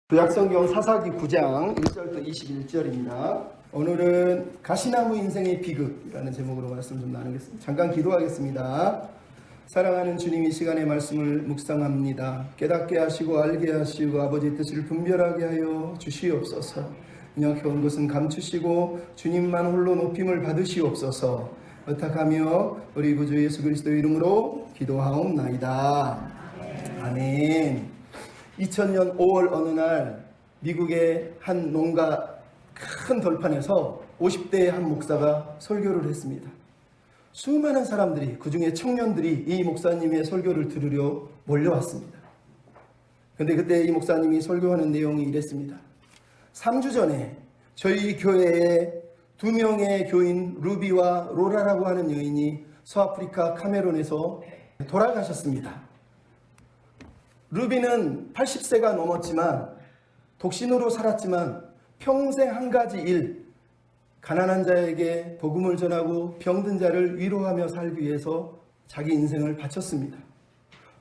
구약성경 사사기 9장 1절부터 21절입니다. 오늘은 가시나무 인생의 비극이라는 제목으로 말씀 좀 나누겠습니다. 잠깐 기도하겠습니다. 사랑하는 주님, 이 시간에 말씀을 묵상합니다. 깨닫게 하시고 알게 하시고 아버지의 뜻을 분별하게 하여 주시옵소서. 연약해온 것은 감추시고 주님만 홀로 높임을 받으시옵소서. 의탁하며 우리 구주 예수 그리스도의 이름으로 기도하옵나이다. 아멘. 2000년 5월 어느 날 미국의 한 농가 큰 들판에서 50대의 한 목사가 설교를 했습니다. 수많은 사람들이, 그 중에 청년들이 이 목사님의 설교를 들으려 몰려왔습니다. 그런데 그때 이 목사님이 설교하는 내용이 이랬습니다. 3주 전에 저희 교회에 2명의 교인 루비와 로라라고 하는 여인이 서아프리카 카메룬에서 돌아가셨습니다. 루비는 80세가 넘었지만 독신으로 살았지만 평생 한 가지 일, 가난한 자에게 복음을 전하고 병든 자를 위로하며 살기 위해서 자기 인생을 바쳤습니다.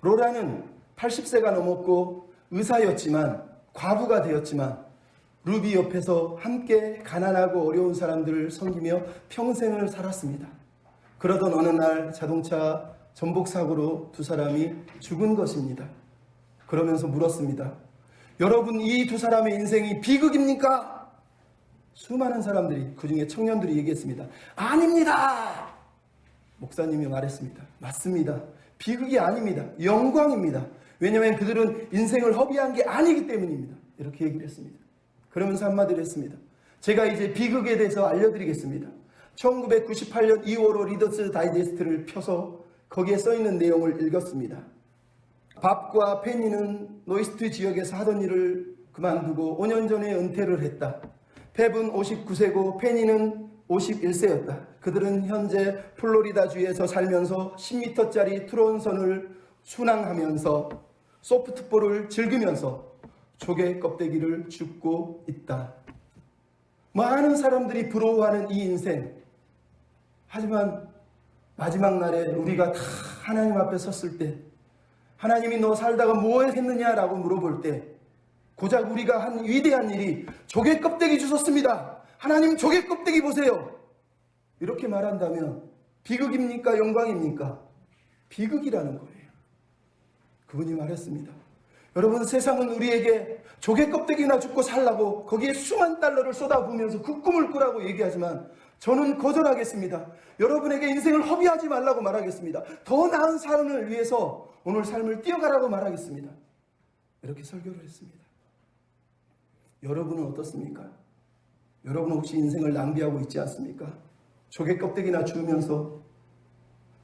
로라는 80세가 넘었고 의사였지만, 과부가 되었지만 루비 옆에서 함께 가난하고 어려운 사람들을 섬기며 평생을 살았습니다. 그러던 어느 날 자동차 전복 사고로 두 사람이 죽은 것입니다. 그러면서 물었습니다. 여러분, 이 두 사람의 인생이 비극입니까? 수많은 사람들이, 그 중에 청년들이 얘기했습니다. 아닙니다! 목사님이 말했습니다. 맞습니다. 비극이 아닙니다. 영광입니다. 왜냐하면 그들은 인생을 허비한 게 아니기 때문입니다. 이렇게 얘기를 했습니다. 그러면서 한마디를 했습니다. 제가 이제 비극에 대해서 알려드리겠습니다. 1998년 2월호 리더스 다이제스트를 펴서 거기에 써있는 내용을 읽었습니다. 밥과 페니는 노이스트 지역에서 하던 일을 그만두고 5년 전에 은퇴를 했다. 펩은 59세고 페니는 51세였다. 그들은 현재 플로리다주에서 살면서 10m짜리 트론선을 순항하면서 소프트볼을 즐기면서 조개 껍데기를 줍고 있다. 많은 사람들이 부러워하는 이 인생. 하지만 마지막 날에 우리가 다 하나님 앞에 섰을 때, 하나님이 너 살다가 뭐 했느냐라고 물어볼 때 고작 우리가 한 위대한 일이 조개 껍데기 주셨습니다. 하나님 조개 껍데기 보세요. 이렇게 말한다면 비극입니까? 영광입니까? 비극이라는 거예요. 그분이 말했습니다. 여러분, 세상은 우리에게 조개 껍데기나 줍고 살라고 거기에 수만 달러를 쏟아부으면서 그 꿈을 꾸라고 얘기하지만 저는 거절하겠습니다. 여러분에게 인생을 허비하지 말라고 말하겠습니다. 더 나은 삶을 위해서 오늘 삶을 뛰어가라고 말하겠습니다. 이렇게 설교를 했습니다. 여러분은 어떻습니까? 여러분은 혹시 인생을 낭비하고 있지 않습니까? 조개 껍데기나 주우면서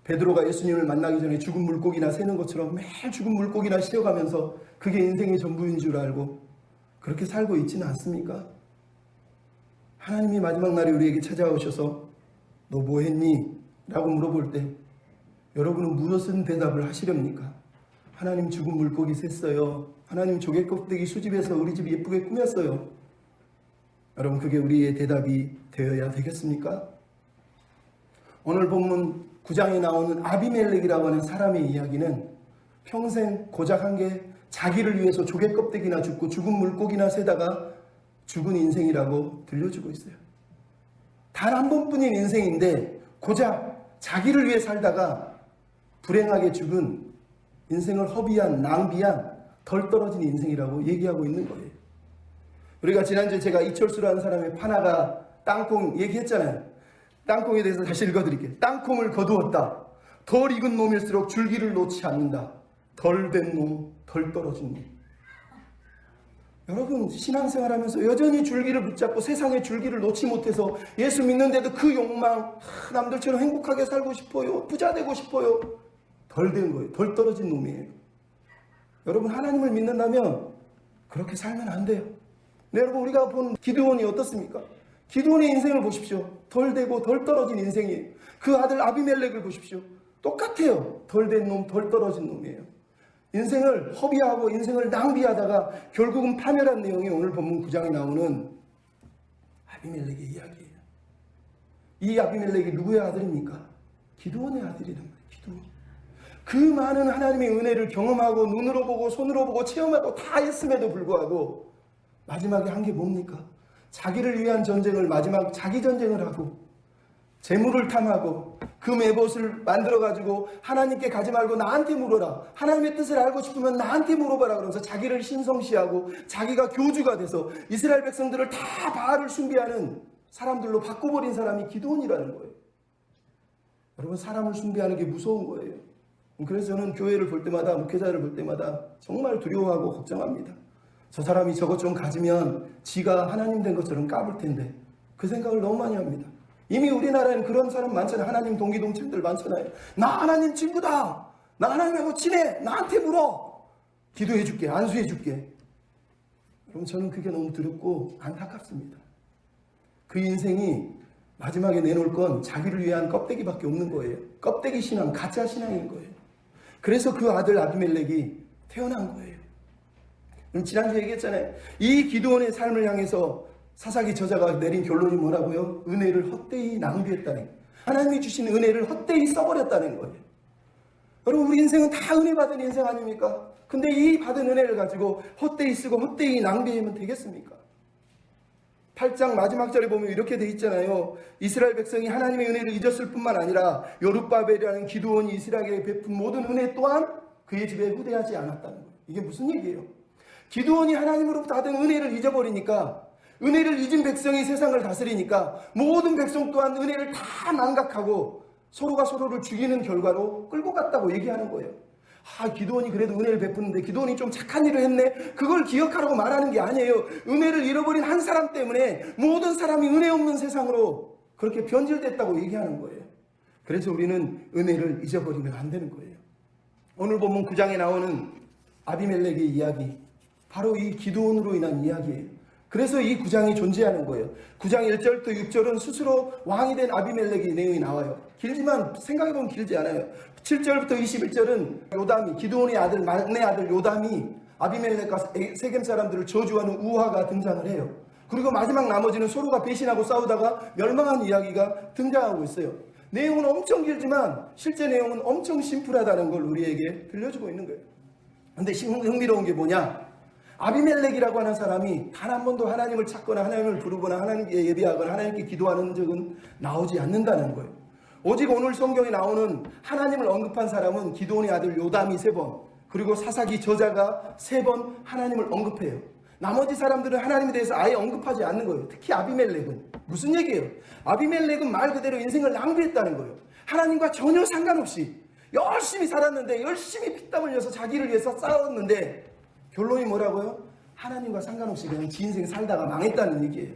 베드로가 예수님을 만나기 전에 죽은 물고기나 새는 것처럼 매일 죽은 물고기나 씌어가면서 그게 인생의 전부인 줄 알고 그렇게 살고 있지는 않습니까? 하나님이 마지막 날에 우리에게 찾아오셔서 너 뭐 했니? 라고 물어볼 때 여러분은 무슨 대답을 하시렵니까? 하나님 죽은 물고기 샜어요. 하나님 조개 껍데기 수집해서 우리 집 예쁘게 꾸몄어요. 여러분, 그게 우리의 대답이 되어야 되겠습니까? 오늘 본문 9장에 나오는 아비멜렉이라고 하는 사람의 이야기는 평생 고작 한 게 자기를 위해서 조개 껍데기나 줍고 죽은 물고기나 세다가 죽은 인생이라고 들려주고 있어요. 단 한 번뿐인 인생인데 고작 자기를 위해 살다가 불행하게 죽은 인생을 허비한, 낭비한, 덜 떨어진 인생이라고 얘기하고 있는 거예요. 우리가 지난주에 제가 이철수라는 사람의 파나가 땅콩 얘기했잖아요. 땅콩에 대해서 다시 읽어드릴게요. 땅콩을 거두었다. 덜 익은 놈일수록 줄기를 놓지 않는다. 덜 된 놈, 덜 떨어진 놈. 여러분, 신앙생활하면서 여전히 줄기를 붙잡고 세상의 줄기를 놓지 못해서 예수 믿는데도 그 욕망, 남들처럼 행복하게 살고 싶어요, 부자 되고 싶어요, 덜 된 거예요. 덜 떨어진 놈이에요. 여러분, 하나님을 믿는다면 그렇게 살면 안 돼요. 네, 여러분, 우리가 본 기드온이 어떻습니까? 기드온의 인생을 보십시오. 덜 되고 덜 떨어진 인생이에요. 그 아들 아비멜렉을 보십시오. 똑같아요. 덜 된 놈, 덜 떨어진 놈이에요. 인생을 허비하고 인생을 낭비하다가 결국은 파멸한 내용이 오늘 본문 9장에 나오는 아비멜렉의 이야기예요. 이 아비멜렉이 누구의 아들입니까? 기드온의 아들이란 말이에요. 기드온. 그 많은 하나님의 은혜를 경험하고 눈으로 보고 손으로 보고 체험하고 다 했음에도 불구하고 마지막에 한 게 뭡니까? 자기를 위한 전쟁을 마지막 자기 전쟁을 하고 재물을 탐하고 그 메봇을 만들어가지고 하나님께 가지 말고 나한테 물어라. 하나님의 뜻을 알고 싶으면 나한테 물어봐라. 그러면서 자기를 신성시하고 자기가 교주가 돼서 이스라엘 백성들을 다 바알을 숭배하는 사람들로 바꿔버린 사람이 기드온이라는 거예요. 여러분, 사람을 숭배하는 게 무서운 거예요. 그래서 저는 교회를 볼 때마다, 목회자를 볼 때마다 정말 두려워하고 걱정합니다. 저 사람이 저것 좀 가지면 지가 하나님 된 것처럼 까불 텐데, 그 생각을 너무 많이 합니다. 이미 우리나라에는 그런 사람 많잖아요. 하나님 동기동창들 많잖아요. 나 하나님 친구다. 나 하나님하고 친해. 나한테 물어. 기도해 줄게. 안수해 줄게. 그럼 저는 그게 너무 두렵고 안타깝습니다. 그 인생이 마지막에 내놓을 건 자기를 위한 껍데기밖에 없는 거예요. 껍데기 신앙, 가짜 신앙인 거예요. 그래서 그 아들 아비멜렉이 태어난 거예요. 지난주에 얘기했잖아요. 이 기드온의 삶을 향해서 사사기 저자가 내린 결론이 뭐라고요? 은혜를 헛되이 낭비했다는 거예요. 하나님이 주신 은혜를 헛되이 써버렸다는 거예요. 여러분, 우리 인생은 다 은혜 받은 인생 아닙니까? 근데 이 받은 은혜를 가지고 헛되이 쓰고 헛되이 낭비하면 되겠습니까? 8장 마지막 절에 보면 이렇게 돼 있잖아요. 이스라엘 백성이 하나님의 은혜를 잊었을 뿐만 아니라 여룻바벨이라는 기드온이 이스라엘에게 베푼 모든 은혜 또한 그의 집에 후대하지 않았다는 거예요. 이게 무슨 얘기예요? 기드온이 하나님으로부터 받은 은혜를 잊어버리니까, 은혜를 잊은 백성이 세상을 다스리니까 모든 백성 또한 은혜를 다 망각하고 서로가 서로를 죽이는 결과로 끌고 갔다고 얘기하는 거예요. 기드온이 그래도 은혜를 베푸는데 기드온이 좀 착한 일을 했네. 그걸 기억하라고 말하는 게 아니에요. 은혜를 잃어버린 한 사람 때문에 모든 사람이 은혜 없는 세상으로 그렇게 변질됐다고 얘기하는 거예요. 그래서 우리는 은혜를 잊어버리면 안 되는 거예요. 오늘 본문 9장에 나오는 아비멜렉의 이야기, 바로 이 기드온으로 인한 이야기예요. 그래서 이 9장이 존재하는 거예요. 9장 1절부터 6절은 스스로 왕이 된 아비멜렉의 내용이 나와요. 길지만 생각해보면 길지 않아요. 7절부터 21절은 요담이, 기드온의 아들, 막내 아들 요담이 아비멜렉과 세겜 사람들을 저주하는 우화가 등장을 해요. 그리고 마지막 나머지는 서로가 배신하고 싸우다가 멸망한 이야기가 등장하고 있어요. 내용은 엄청 길지만 실제 내용은 엄청 심플하다는 걸 우리에게 들려주고 있는 거예요. 근데 흥미로운 게 뭐냐? 아비멜렉이라고 하는 사람이 단 한 번도 하나님을 찾거나 하나님을 부르거나 하나님께 예배하거나 하나님께 기도하는 적은 나오지 않는다는 거예요. 오직 오늘 성경에 나오는 하나님을 언급한 사람은 기드온의 아들 요담이 3번, 그리고 사사기 저자가 3번 하나님을 언급해요. 나머지 사람들은 하나님에 대해서 아예 언급하지 않는 거예요. 특히 아비멜렉은. 무슨 얘기예요? 아비멜렉은 말 그대로 인생을 낭비했다는 거예요. 하나님과 전혀 상관없이 열심히 살았는데, 열심히 피땀 흘려서 자기를 위해서 싸웠는데 결론이 뭐라고요? 하나님과 상관없이 그냥 지 인생 살다가 망했다는 얘기예요.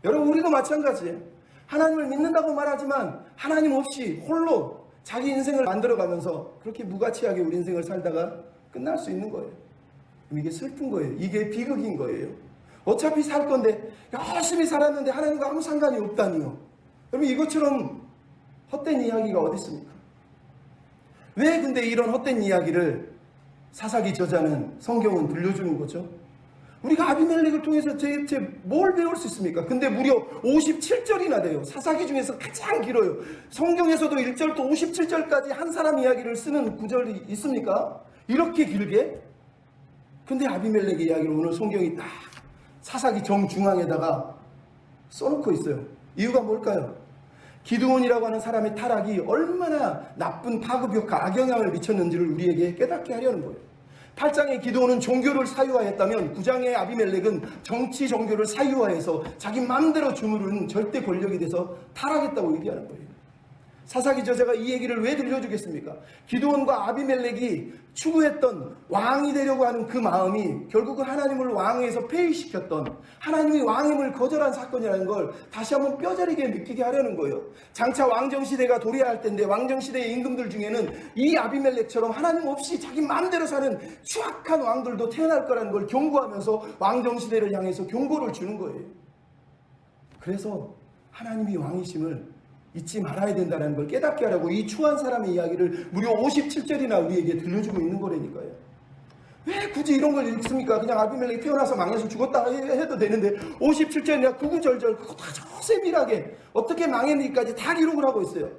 여러분, 우리도 마찬가지예요. 하나님을 믿는다고 말하지만 하나님 없이 홀로 자기 인생을 만들어가면서 그렇게 무가치하게 우리 인생을 살다가 끝날 수 있는 거예요. 이게 슬픈 거예요. 이게 비극인 거예요. 어차피 살 건데 열심히 살았는데 하나님과 아무 상관이 없다니요. 여러분, 이것처럼 헛된 이야기가 어디 있습니까? 왜 근데 이런 헛된 이야기를 사사기 저자는, 성경은 들려주는 거죠? 우리가 아비멜렉을 통해서 대체 뭘 배울 수 있습니까? 근데 무려 57절이나 돼요. 사사기 중에서 가장 길어요. 성경에서도 1절부터 57절까지 한 사람 이야기를 쓰는 구절이 있습니까? 이렇게 길게? 근데 아비멜렉의 이야기를 오늘 성경이 딱 사사기 정중앙에다가 써놓고 있어요. 이유가 뭘까요? 기드온이라고 하는 사람의 타락이 얼마나 나쁜 파급효과, 악영향을 미쳤는지를 우리에게 깨닫게 하려는 거예요. 8장의 기드온은 종교를 사유화했다면 9장의 아비멜렉은 정치 종교를 사유화해서 자기 마음대로 주무르는 절대 권력이 돼서 타락했다고 얘기하는 거예요. 사사기 저자가 이 얘기를 왜 들려주겠습니까? 기드온과 아비멜렉이 추구했던 왕이 되려고 하는 그 마음이 결국은 하나님을 왕위에서 폐위시켰던, 하나님이 왕임을 거절한 사건이라는 걸 다시 한번 뼈저리게 느끼게 하려는 거예요. 장차 왕정시대가 도래할 텐데 왕정시대의 임금들 중에는 이 아비멜렉처럼 하나님 없이 자기 마음대로 사는 추악한 왕들도 태어날 거라는 걸 경고하면서 왕정시대를 향해서 경고를 주는 거예요. 그래서 하나님이 왕이심을 잊지 말아야 된다는 걸 깨닫게 하라고 이 추한 사람의 이야기를 무려 57절이나 우리에게 들려주고 있는 거라니까요. 왜 굳이 이런 걸 읽습니까? 그냥 아비멜렉이 태어나서 망해서 죽었다 해도 되는데 57절이나 구구절절 그거 다 세밀하게 어떻게 망했는지까지 다 기록을 하고 있어요.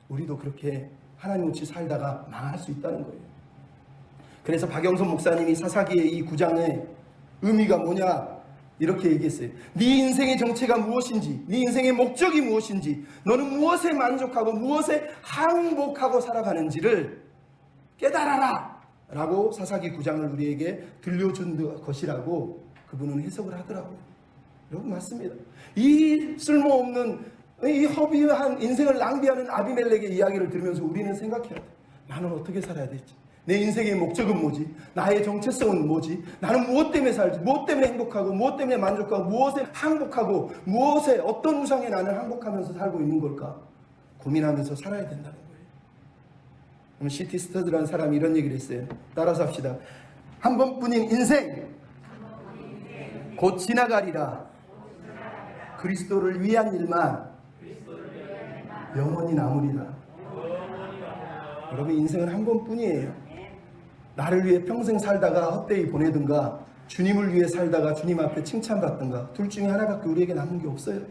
우리도 그렇게 하나님 없이 살다가 망할 수 있다는 거예요. 그래서 박영선 목사님이 사사기의 이 9장에 의미가 뭐냐? 이렇게 얘기했어요. 네 인생의 정체가 무엇인지, 네 인생의 목적이 무엇인지, 너는 무엇에 만족하고 무엇에 항복하고 살아가는지를 깨달아라 라고 사사기 9장을 우리에게 들려준 것이라고 그분은 해석을 하더라고요. 여러분 맞습니다. 이 쓸모없는 이 허비한 인생을 낭비하는 아비멜렉의 이야기를 들으면서 우리는 생각해야 돼. 나는 어떻게 살아야 될지, 내 인생의 목적은 뭐지, 나의 정체성은 뭐지, 나는 무엇 때문에 살지, 무엇 때문에 행복하고 무엇 때문에 만족하고 무엇에 항복하고 무엇에 어떤 우상에 나는 항복하면서 살고 있는 걸까 고민하면서 살아야 된다는 거예요. C.T. 스터드라는 사람이 이런 얘기를 했어요. 따라서 합시다. 한 번뿐인 인생 곧 지나가리라. 그리스도를 위한 일만 영원히 남으리라. 여러분 인생은 한 번뿐이에요. 나를 위해 평생 살다가 헛되이 보내든가 주님을 위해 살다가 주님 앞에 칭찬받든가 둘 중에 하나밖에 우리에게 남은 게 없어요.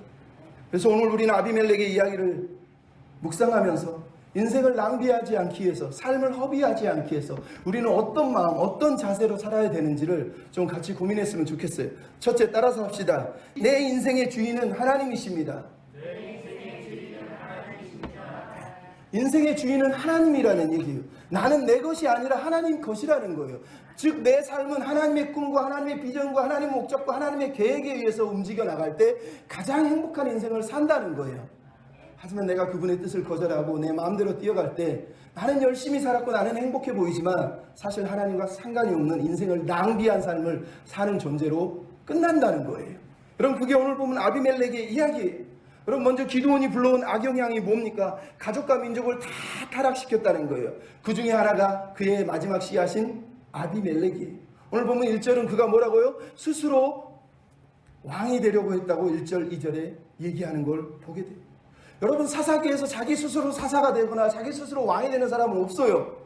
그래서 오늘 우리는 아비멜렉의 이야기를 묵상하면서 인생을 낭비하지 않기 위해서, 삶을 허비하지 않기 위해서 우리는 어떤 마음, 어떤 자세로 살아야 되는지를 좀 같이 고민했으면 좋겠어요. 첫째, 따라서 합시다. 내 인생의 주인은 하나님이십니다. 인생의 주인은 하나님이라는 얘기예요. 나는 내 것이 아니라 하나님 것이라는 거예요. 즉 내 삶은 하나님의 꿈과 하나님의 비전과 하나님의 목적과 하나님의 계획에 의해서 움직여 나갈 때 가장 행복한 인생을 산다는 거예요. 하지만 내가 그분의 뜻을 거절하고 내 마음대로 뛰어갈 때 나는 열심히 살았고 나는 행복해 보이지만 사실 하나님과 상관이 없는 인생을 낭비한 삶을 사는 존재로 끝난다는 거예요. 여러분 그게 오늘 보면 아비멜렉의 이야기예요. 여러분 먼저 기드온이 불러온 악영향이 뭡니까? 가족과 민족을 다 타락시켰다는 거예요. 그 중에 하나가 그의 마지막 씨앗인 아비멜렉이에요. 오늘 보면 1절은 그가 뭐라고요? 스스로 왕이 되려고 했다고 1절 2절에 얘기하는 걸 보게 돼요. 여러분 사사기에서 자기 스스로 사사가 되거나 자기 스스로 왕이 되는 사람은 없어요.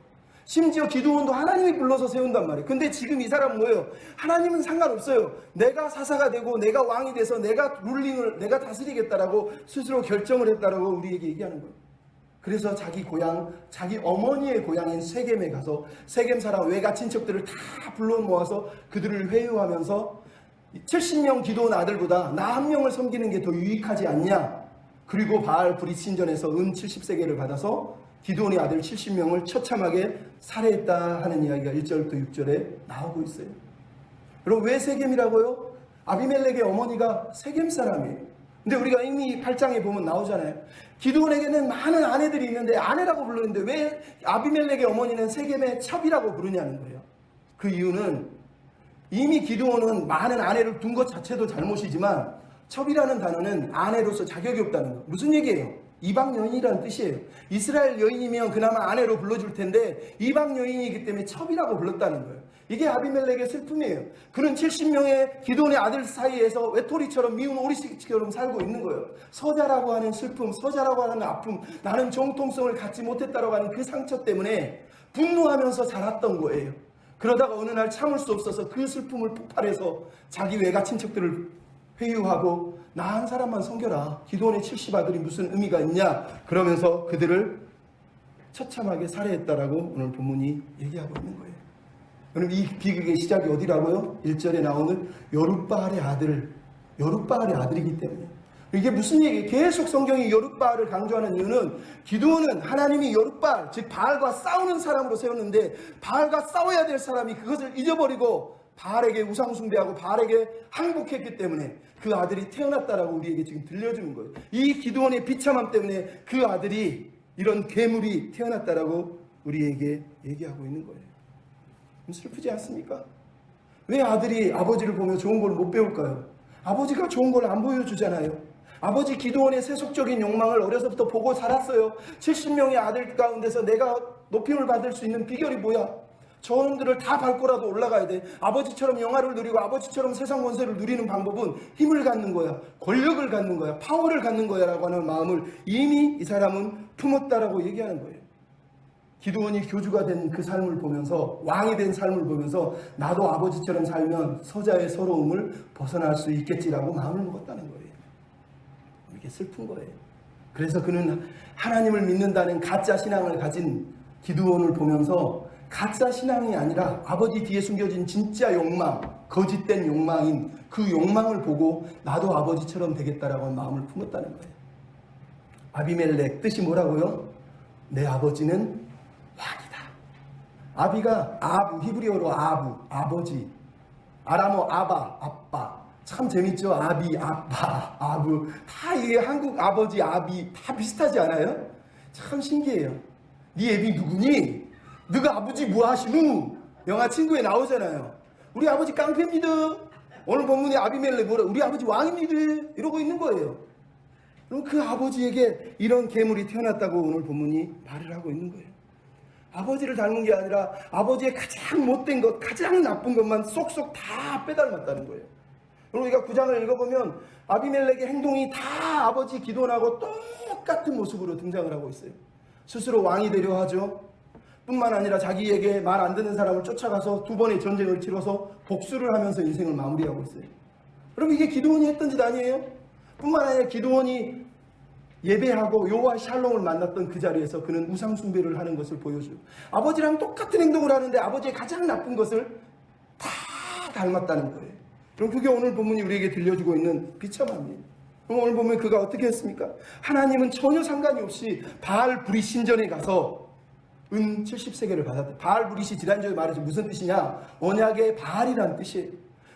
심지어 기드온도 하나님이 불러서 세운단 말이에요. 근데 지금 이 사람은 뭐예요? 하나님은 상관없어요. 내가 사사가 되고 내가 왕이 돼서 내가 룰링을 내가 다스리겠다라고 스스로 결정을 했다라고 우리에게 얘기하는 거예요. 그래서 자기 고향, 자기 어머니의 고향인 세겜에 가서 세겜 사람 외가 친척들을 다 불러 모아서 그들을 회유하면서 70명 기드온 아들보다 나 한 명을 섬기는 게 더 유익하지 않냐. 그리고 바알 브릿신전에서 은 70세겔을 받아서 기드온의 아들 70명을 처참하게 살해했다 하는 이야기가 1절부터 6절에 나오고 있어요. 여러분 왜 세겜이라고요? 아비멜렉의 어머니가 세겜 사람이에요. 근데 우리가 이미 8장에 보면 나오잖아요. 기드온에게는 많은 아내들이 있는데 아내라고 부르는데 왜 아비멜렉의 어머니는 세겜의 첩이라고 부르냐는 거예요. 그 이유는 이미 기드온은 많은 아내를 둔 것 자체도 잘못이지만 첩이라는 단어는 아내로서 자격이 없다는 거. 무슨 얘기예요? 이방 여인이라는 뜻이에요. 이스라엘 여인이면 그나마 아내로 불러줄 텐데 이방 여인이기 때문에 첩이라고 불렀다는 거예요. 이게 아비멜렉의 슬픔이에요. 그는 70명의 기드온의 아들 사이에서 외톨이처럼 미운 오리새끼처럼 살고 있는 거예요. 서자라고 하는 슬픔, 서자라고 하는 아픔, 나는 정통성을 갖지 못했다라고 하는 그 상처 때문에 분노하면서 자랐던 거예요. 그러다가 어느 날 참을 수 없어서 그 슬픔을 폭발해서 자기 외가 친척들을 회유하고 나 한 사람만 섬겨라. 기드온의 70아들이 무슨 의미가 있냐. 그러면서 그들을 처참하게 살해했다라고 오늘 본문이 얘기하고 있는 거예요. 그럼 이 비극의 시작이 어디라고요? 1절에 나오는 여룻바알의 아들, 여룻바알의 아들이기 때문에. 이게 무슨 얘기예요? 계속 성경이 여룻바알을 강조하는 이유는 기드온은 하나님이 여룻바알, 즉 바알과 싸우는 사람으로 세웠는데 바알과 싸워야 될 사람이 그것을 잊어버리고 바알에게 우상 숭배하고 바알에게 항복했기 때문에 그 아들이 태어났다라고 우리에게 지금 들려주는 거예요. 이 기드온의 비참함 때문에 그 아들이 이런 괴물이 태어났다라고 우리에게 얘기하고 있는 거예요. 슬프지 않습니까? 왜 아들이 아버지를 보며 좋은 걸 못 배울까요? 아버지가 좋은 걸 안 보여주잖아요. 아버지 기드온의 세속적인 욕망을 어려서부터 보고 살았어요. 70명의 아들 가운데서 내가 높임을 받을 수 있는 비결이 뭐야? 저놈들을 다 밟고라도 올라가야 돼. 아버지처럼 영화를 누리고 아버지처럼 세상 권세를 누리는 방법은 힘을 갖는 거야. 권력을 갖는 거야. 파워를 갖는 거야 라고 하는 마음을 이미 이 사람은 품었다라고 얘기하는 거예요. 기드온이 교주가 된 그 삶을 보면서 왕이 된 삶을 보면서 나도 아버지처럼 살면 서자의 서러움을 벗어날 수 있겠지라고 마음을 먹었다는 거예요. 이게 슬픈 거예요. 그래서 그는 하나님을 믿는다는 가짜 신앙을 가진 기드온을 보면서 가짜 신앙이 아니라 아버지 뒤에 숨겨진 진짜 욕망, 거짓된 욕망인 그 욕망을 보고 나도 아버지처럼 되겠다라고 마음을 품었다는 거예요. 아비멜렉 뜻이 뭐라고요? 내 아버지는 왕이다. 아비가 아부, 히브리어로 아부, 아버지. 아람어 아바, 아빠. 참 재밌죠? 아비, 아빠, 아부. 다 이게 한국 아버지, 아비 다 비슷하지 않아요? 참 신기해요. 네 애비 누구니? 너가 아버지 뭐 하시누? 영화 친구에 나오잖아요. 우리 아버지 깡패입니다. 오늘 본문에 아비멜렉 뭐라? 우리 아버지 왕입니다. 이러고 있는 거예요. 그럼 그 아버지에게 이런 괴물이 태어났다고 오늘 본문이 말을 하고 있는 거예요. 아버지를 닮은 게 아니라 아버지의 가장 못된 것, 가장 나쁜 것만 쏙쏙 다 빼닮았다는 거예요. 우리가 9장을 읽어보면 아비멜렉의 행동이 다 아버지 기도원하고 똑같은 모습으로 등장을 하고 있어요. 스스로 왕이 되려 하죠. 뿐만 아니라 자기에게 말 안 듣는 사람을 쫓아가서 2번의 전쟁을 치러서 복수를 하면서 인생을 마무리하고 있어요. 여러분 이게 기도원이 했던 짓 아니에요? 뿐만 아니라 기도원이 예배하고 여호와 샬롬을 만났던 그 자리에서 그는 우상 숭배를 하는 것을 보여줘요. 아버지랑 똑같은 행동을 하는데 아버지의 가장 나쁜 것을 다 닮았다는 거예요. 그럼 그게 오늘 본문이 우리에게 들려주고 있는 비참함이에요. 그럼 오늘 보면 그가 어떻게 했습니까? 하나님은 전혀 상관이 없이 바알 브릿 신전에 가서 은 70세겔을 받았대. 바알 브릿이 지난주에 말했죠. 무슨 뜻이냐? 언약의 바알이라는 뜻이에요.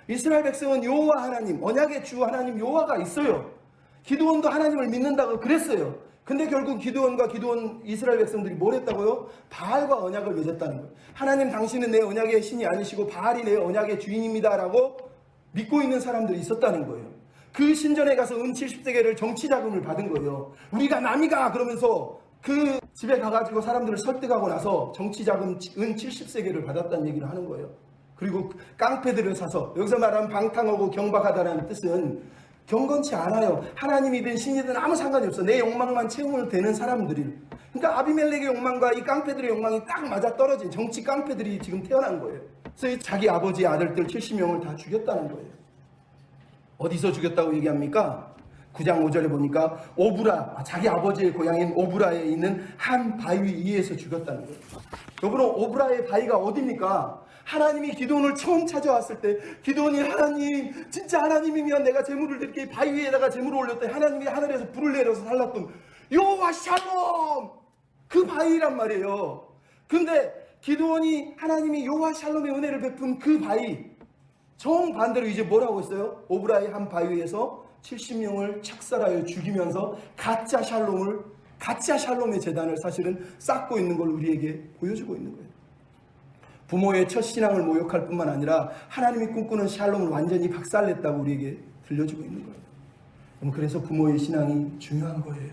이스라엘 백성은 여호와 하나님, 언약의 주 하나님 여호와가 있어요. 기드온도 하나님을 믿는다고 그랬어요. 근데 결국 기드온과 기드온 이스라엘 백성들이 뭘 했다고요? 바알과 언약을 맺었다는 거예요. 하나님 당신은 내 언약의 신이 아니시고 바알이 내 언약의 주인입니다 라고 믿고 있는 사람들이 있었다는 거예요. 그 신전에 가서 은 70세겔을 정치 자금을 받은 거예요. 우리가 남이가 그러면서 그 집에 가가지고 사람들을 설득하고 나서 정치 자금 은 70세겔을 받았다는 얘기를 하는 거예요. 그리고 깡패들을 사서, 여기서 말하면 방탕하고 경박하다는 뜻은 경건치 않아요. 하나님이든 신이든 아무 상관이 없어. 내 욕망만 채우면 되는 사람들이. 그러니까 아비멜렉의 욕망과 이 깡패들의 욕망이 딱 맞아 떨어진 정치 깡패들이 지금 태어난 거예요. 그래서 자기 아버지의 아들들 70명을 다 죽였다는 거예요. 어디서 죽였다고 얘기합니까? 9장 5절에 보니까 오브라, 자기 아버지의 고향인 오브라에 있는 한 바위 위에서 죽였다는 거예요. 여러분, 오브라의 바위가 어디입니까? 하나님이 기드온을 처음 찾아왔을 때 기드온이 하나님, 진짜 하나님이면 내가 제물을 드릴게, 바위 위에다가 제물을 올렸더니 하나님이 하늘에서 불을 내려서 살랐던 여호와 샬롬, 그 바위란 말이에요. 근데 기드온이 하나님이 여호와 샬롬의 은혜를 베푼 그 바위, 정반대로 이제 뭐라고 했어요? 오브라의 한 바위에서 70명을 착살하여 죽이면서 가짜 샬롬의 재단을 사실은 쌓고 있는 걸 우리에게 보여주고 있는 거예요. 부모의 첫 신앙을 모욕할 뿐만 아니라 하나님이 꿈꾸는 샬롬을 완전히 박살냈다고 우리에게 들려주고 있는 거예요. 그래서 부모의 신앙이 중요한 거예요.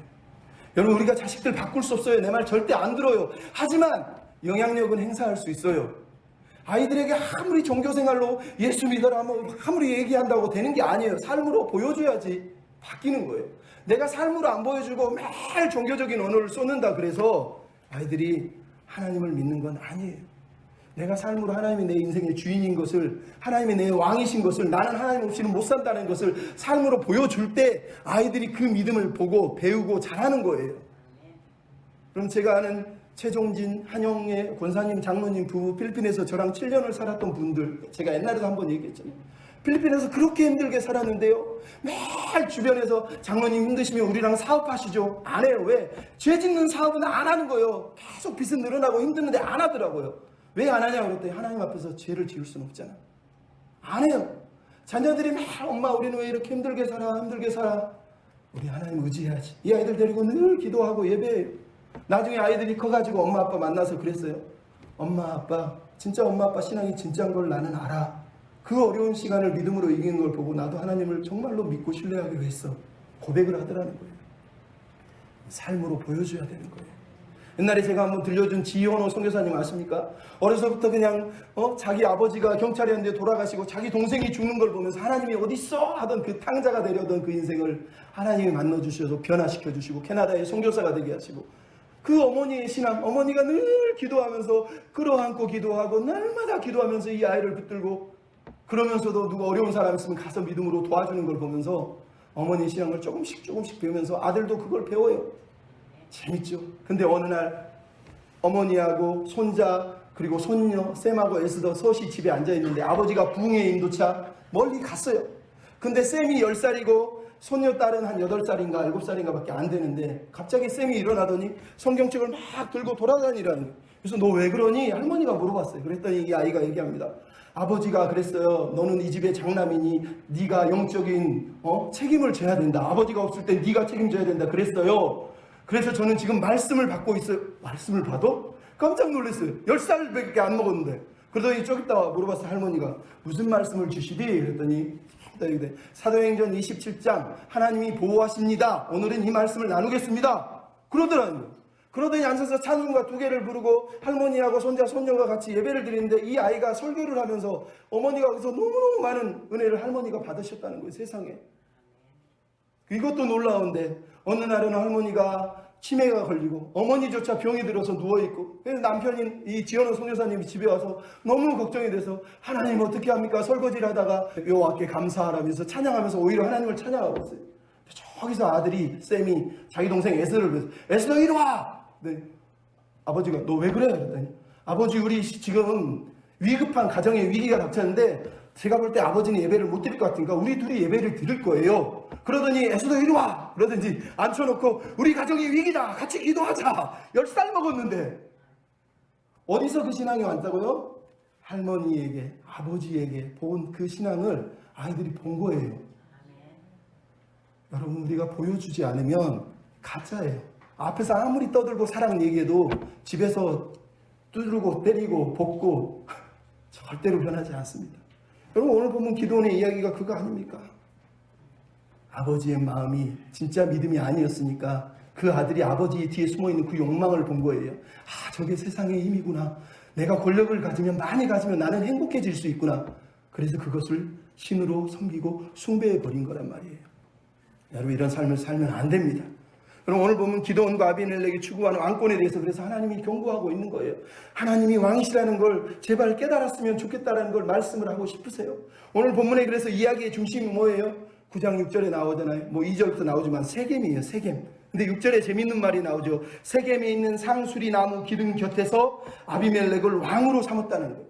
여러분, 우리가 자식들 바꿀 수 없어요. 내 말 절대 안 들어요. 하지만 영향력은 행사할 수 있어요. 아이들에게 아무리 종교생활로 예수 믿어라 뭐 아무리 얘기한다고 되는 게 아니에요. 삶으로 보여줘야지 바뀌는 거예요. 내가 삶으로 안 보여주고 매일 종교적인 언어를 쏟는다 그래서 아이들이 하나님을 믿는 건 아니에요. 내가 삶으로 하나님이 내 인생의 주인인 것을, 하나님이 내 왕이신 것을, 나는 하나님 없이는 못 산다는 것을 삶으로 보여줄 때 아이들이 그 믿음을 보고 배우고 잘하는 거예요. 그럼 제가 아는 최종진, 한영의 권사님, 장로님 부부, 필리핀에서 저랑 7년을 살았던 분들, 제가 옛날에도 한번 얘기했잖아요. 필리핀에서 그렇게 힘들게 살았는데요, 매일 주변에서 장로님 힘드시면 우리랑 사업하시죠? 안 해요. 왜? 죄 짓는 사업은 안 하는 거예요. 계속 빚은 늘어나고 힘드는데 안 하더라고요. 왜 안 하냐고 그랬더니 하나님 앞에서 죄를 지을 수는 없잖아. 안 해요. 자녀들이 막 엄마 우리는 왜 이렇게 힘들게 살아? 우리 하나님 의지해야지. 이 아이들 데리고 늘 기도하고 예배해요. 나중에 아이들이 커가지고 엄마 아빠 만나서 그랬어요. 엄마 아빠, 진짜 엄마 아빠 신앙이 진짜인 걸 나는 알아. 그 어려운 시간을 믿음으로 이기는 걸 보고 나도 하나님을 정말로 믿고 신뢰하기로 했어. 고백을 하더라는 거예요. 삶으로 보여줘야 되는 거예요. 옛날에 제가 한번 들려준 지현호 선교사님 아십니까? 어려서부터 그냥 자기 아버지가 경찰이었는데 돌아가시고 자기 동생이 죽는 걸 보면서 하나님이 어딨어? 하던 그 탕자가 되려던 그 인생을 하나님이 만나주셔서 변화시켜 주시고 캐나다의 선교사가 되게 하시고, 그 어머니의 신앙, 어머니가 늘 기도하면서 끌어안고 기도하고 날마다 기도하면서 이 아이를 붙들고, 그러면서도 누가 어려운 사람 있으면 가서 믿음으로 도와주는 걸 보면서 어머니의 신앙을 조금씩 배우면서 아들도 그걸 배워요. 재밌죠? 근데 어느 날 어머니하고 손자 그리고 손녀 샘하고 에스더 셋이 집에 앉아있는데 아버지가 부흥의 인도차 멀리 갔어요. 근데 샘이 10살이고 손녀 딸은 한 8살인가 7살인가 밖에 안 되는데 갑자기 샘이 일어나더니 성경책을 막 들고 돌아다니라는 거예요. 그래서 너 왜 그러니? 할머니가 물어봤어요. 그랬더니 이 아이가 얘기합니다. 아버지가 그랬어요. 너는 이 집의 장남이니 네가 영적인 책임을 져야 된다. 아버지가 없을 때 네가 책임져야 된다 그랬어요. 그래서 저는 지금 말씀을 받고 있어요. 말씀을 받아? 깜짝 놀랐어요. 10살밖에 안 먹었는데. 그러더니 좀 이따 물어봤어요. 할머니가 무슨 말씀을 주시디? 그랬더니 사도행전 27장 하나님이 보호하십니다. 오늘은 이 말씀을 나누겠습니다. 그러더라고요. 그러더니 앉아서 찬송가 2개를 부르고 할머니하고 손자 손녀가 같이 예배를 드리는데 이 아이가 설교를 하면서 어머니가 거기서 너무너무 많은 은혜를 할머니가 받으셨다는 거예요. 세상에. 이것도 놀라운데 어느 날은 할머니가 치매가 걸리고 어머니조차 병이 들어서 누워있고 그래서 남편인 이 지연호 선교사님이 집에 와서 너무 걱정이 돼서 하나님 어떻게 합니까? 설거지를 하다가 여호와께 감사하라면서 찬양하면서 오히려 하나님을 찬양하고 있어요. 저기서 아들이 쌤이 자기 동생 에스더를 불러서 에스더 이리 와! 네. 아버지가 너 왜 그래? 그랬더니 아버지 우리 지금 위급한 가정의 위기가 닥쳤는데 제가 볼 때 아버지는 예배를 못 드릴 것 같으니까 우리 둘이 예배를 드릴 거예요. 그러더니 에스더 이리 와! 그러든지 앉혀놓고 우리 가정이 위기다! 같이 기도하자! 10살 먹었는데 어디서 그 신앙이 왔다고요? 할머니에게 아버지에게 본 그 신앙을 아이들이 본 거예요. 여러분 우리가 보여주지 않으면 가짜예요. 앞에서 아무리 떠들고 사랑 얘기해도 집에서 두들고 때리고 볶고 절대로 변하지 않습니다. 여러분 오늘 보면 기도원의 이야기가 그거 아닙니까? 아버지의 마음이 진짜 믿음이 아니었으니까 그 아들이 아버지 뒤에 숨어있는 그 욕망을 본 거예요. 아 저게 세상의 힘이구나. 내가 권력을 가지면 많이 가지면 나는 행복해질 수 있구나. 그래서 그것을 신으로 섬기고 숭배해버린 거란 말이에요. 여러분 이런 삶을 살면 안 됩니다. 그럼 오늘 보면 기드온과 아비멜렉이 추구하는 왕권에 대해서 그래서 하나님이 경고하고 있는 거예요. 하나님이 왕이시라는 걸 제발 깨달았으면 좋겠다라는 걸 말씀을 하고 싶으세요. 오늘 본문에 그래서 이야기의 중심이 뭐예요? 9장 6절에 나오잖아요. 뭐 2절부터 나오지만 세겜이에요. 세겜. 근데 6절에 재밌는 말이 나오죠. 세겜에 있는 상수리 나무 기둥 곁에서 아비멜렉을 왕으로 삼았다는 거예요.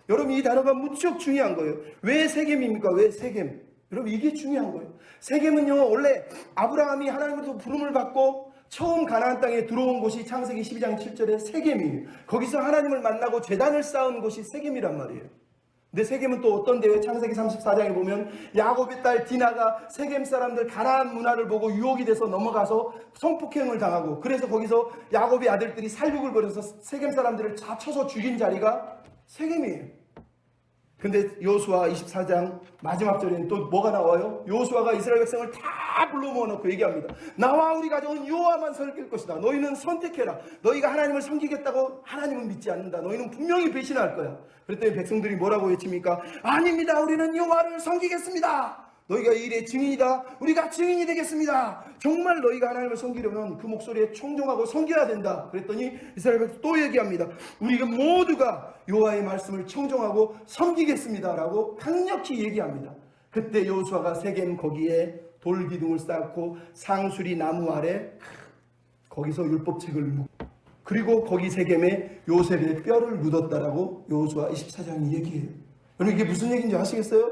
여러분 이 단어가 무척 중요한 거예요. 왜 세겜입니까? 왜 세겜? 여러분 이게 중요한 거예요. 세겜은요 원래 아브라함이 하나님으로부터 부름을 받고 처음 가나안 땅에 들어온 곳이 창세기 12장 7절에 세겜이에요. 거기서 하나님을 만나고 제단을 쌓은 곳이 세겜이란 말이에요. 근데 세겜은 또 어떤 데요? 창세기 34장에 보면 야곱의 딸 디나가 세겜 사람들 가나안 문화를 보고 유혹이 돼서 넘어가서 성폭행을 당하고 그래서 거기서 야곱의 아들들이 살육을 벌여서 세겜 사람들을 다 쳐서 죽인 자리가 세겜이에요. 근데 여호수아 24장 마지막 절에는 또 뭐가 나와요? 여호수아가 이스라엘 백성을 다 불러 모아놓고 얘기합니다. 나와 우리 가족은 여호와만 섬길 것이다. 너희는 선택해라. 너희가 하나님을 섬기겠다고 하나님은 믿지 않는다. 너희는 분명히 배신할 거야. 그랬더니 백성들이 뭐라고 외칩니까? 아닙니다. 우리는 여호와를 섬기겠습니다. 너희가 이 일의 증인이다. 우리가 증인이 되겠습니다. 정말 너희가 하나님을 섬기려면 그 목소리에 청종하고 섬겨야 된다. 그랬더니 이스라엘 백성 또 얘기합니다. 우리가 모두가 여호와의 말씀을 청종하고 섬기겠습니다. 라고 강력히 얘기합니다. 그때 여호수아가 세겜 거기에 돌기둥을 쌓고 상수리 나무 아래 거기서 율법책을 묻고 그리고 거기 세겜에 요셉의 뼈를 묻었다라고 여호수아 24장이 얘기해요. 여러분 이게 무슨 얘기인지 아시겠어요?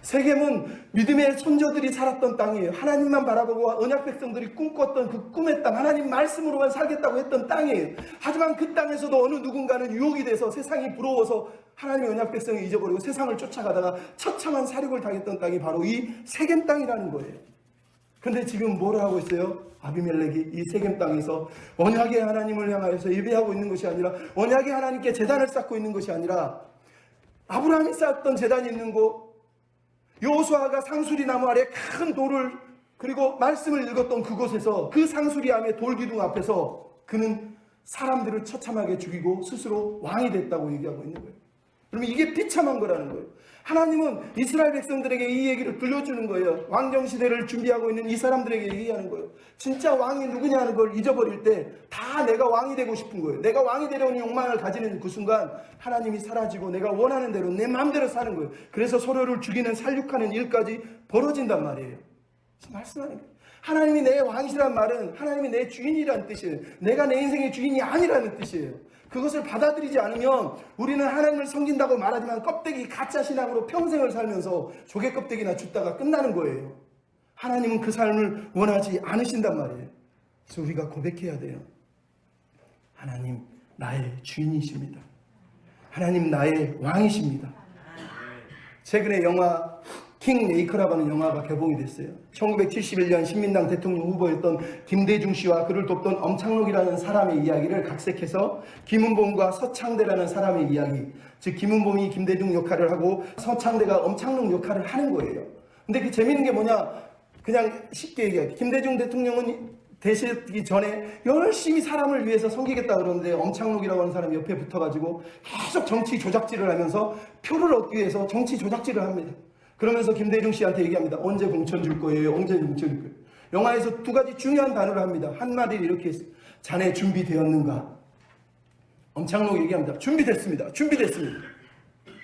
세겜은 믿음의 선조들이 살았던 땅이에요. 하나님만 바라보고 언약 백성들이 꿈꿨던 그 꿈의 땅, 하나님 말씀으로만 살겠다고 했던 땅이에요. 하지만 그 땅에서도 어느 누군가는 유혹이 돼서 세상이 부러워서 하나님의 언약 백성을 잊어버리고 세상을 쫓아가다가 처참한 사륙을 당했던 땅이 바로 이 세겜 땅이라는 거예요. 근데 지금 뭘 하고 있어요? 아비멜렉이 이 세겜 땅에서 언약의 하나님을 향하여서 예배하고 있는 것이 아니라 언약의 하나님께 제단을 쌓고 있는 것이 아니라 아브라함이 쌓았던 제단이 있는 곳, 여호수아가 상수리 나무 아래 큰 돌을 그리고 말씀을 읽었던 그곳에서 그 상수리암의 돌기둥 앞에서 그는 사람들을 처참하게 죽이고 스스로 왕이 됐다고 얘기하고 있는 거예요. 그러면 이게 비참한 거라는 거예요. 하나님은 이스라엘 백성들에게 이 얘기를 들려주는 거예요. 왕정시대를 준비하고 있는 이 사람들에게 얘기하는 거예요. 진짜 왕이 누구냐는 걸 잊어버릴 때 다 내가 왕이 되고 싶은 거예요. 내가 왕이 되려는 욕망을 가지는 그 순간 하나님이 사라지고 내가 원하는 대로 내 마음대로 사는 거예요. 그래서 서로를 죽이는 살육하는 일까지 벌어진단 말이에요. 말씀하는 거예요. 하나님이 내 왕이시란 말은 하나님이 내 주인이라는 뜻이에요. 내가 내 인생의 주인이 아니라는 뜻이에요. 그것을 받아들이지 않으면 우리는 하나님을 섬긴다고 말하지만 껍데기 가짜 신앙으로 평생을 살면서 조개 껍데기나 줍다가 끝나는 거예요. 하나님은 그 삶을 원하지 않으신단 말이에요. 그래서 우리가 고백해야 돼요. 하나님 나의 주인이십니다. 하나님 나의 왕이십니다. 최근에 영화 킹메이커라고 하는 영화가 개봉이 됐어요. 1971년 신민당 대통령 후보였던 김대중 씨와 그를 돕던 엄창록이라는 사람의 이야기를 각색해서 김은봉과 서창대라는 사람의 이야기, 즉 김은봉이 김대중 역할을 하고 서창대가 엄창록 역할을 하는 거예요. 근데 그 재밌는 게 뭐냐, 그냥 쉽게 얘기하기, 김대중 대통령은 되시기 전에 열심히 사람을 위해서 섬기겠다 그러는데 엄창록이라고 하는 사람이 옆에 붙어가지고 계속 정치 조작질을 하면서 표를 얻기 위해서 정치 조작질을 합니다. 그러면서 김대중 씨한테 얘기합니다. 언제 공천 줄 거예요? 언제 공천 줄 거예요? 영화에서 두 가지 중요한 단어를 합니다. 한마디를 이렇게 했어요. 자네 준비되었는가? 엄창록이 얘기합니다. 준비됐습니다. 준비됐습니다.